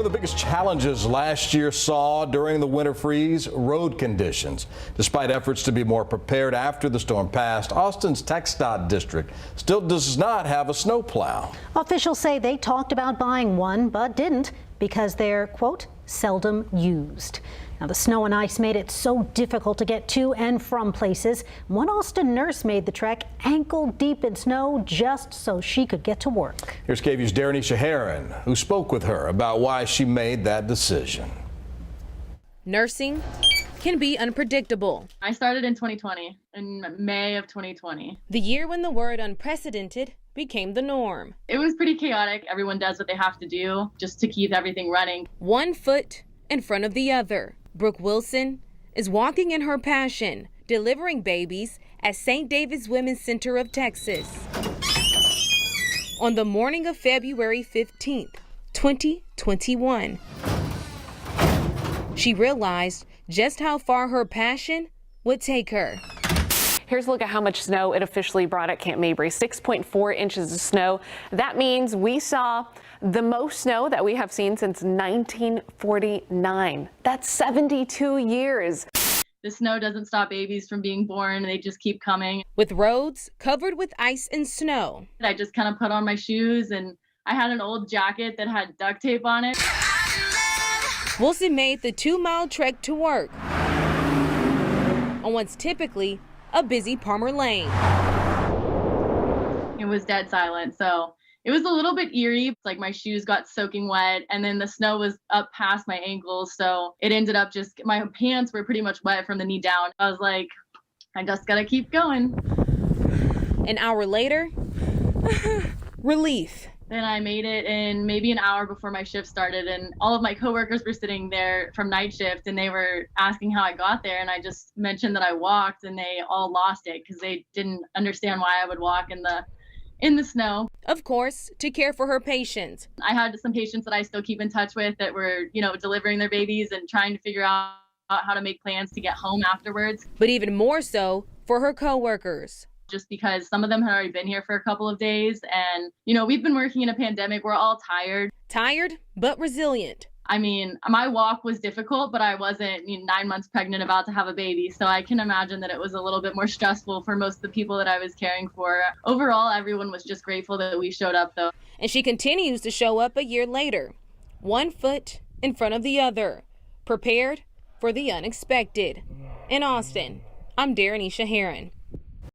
One of the biggest challenges last year saw during the winter freeze, road conditions. Despite efforts to be more prepared after the storm passed, Austin's TxDOT district still does not have a snowplow. Officials say they talked about buying one, but didn't because they're, quote, seldom used. Now, the snow and ice made it so difficult to get to and from places. One Austin nurse made the trek ankle deep in snow just so she could get to work. Here's KVUE's Shaharan, who spoke with her about why she made that decision. Nursing can be unpredictable. I started in 2020, in May of 2020. The year when the word unprecedented became the norm. It was pretty chaotic. Everyone does what they have to do just to keep everything running. One foot in front of the other. Brooke Wilson is walking in her passion, delivering babies at St. David's Women's Center of Texas. On the morning of February 15th, 2021, she realized just how far her passion would take her. Here's a look at how much snow it officially brought at Camp Mabry. 6.4 inches of snow. That means we saw the most snow that we have seen since 1949. That's 72 years. The snow doesn't stop babies from being born. They just keep coming. With roads covered with ice and snow. I just kind of put on my shoes, and I had an old jacket that had duct tape on it. Wilson made the 2-mile trek to work on what's typically a busy Palmer Lane. It was dead silent, so it was a little bit eerie. It's like my shoes got soaking wet, and then the snow was up past my ankles, so it ended up just, my pants were pretty much wet from the knee down. I was like, I just gotta keep going. An hour later, relief. Then I made it in maybe an hour before my shift started, and all of my coworkers were sitting there from night shift, and they were asking how I got there, and I just mentioned that I walked, and they all lost it because they didn't understand why I would walk in the snow. Of course, to care for her patients. I had some patients that I still keep in touch with that were, delivering their babies and trying to figure out how to make plans to get home afterwards. But even more so for her coworkers. Just because some of them had already been here for a couple of days, and we've been working in a pandemic. We're all tired. Tired, but resilient. I mean, my walk was difficult, but I wasn't 9 months pregnant about to have a baby. So I can imagine that it was a little bit more stressful for most of the people that I was caring for. Overall, everyone was just grateful that we showed up, though. And she continues to show up a year later, one foot in front of the other, prepared for the unexpected. In Austin, I'm Shaharan.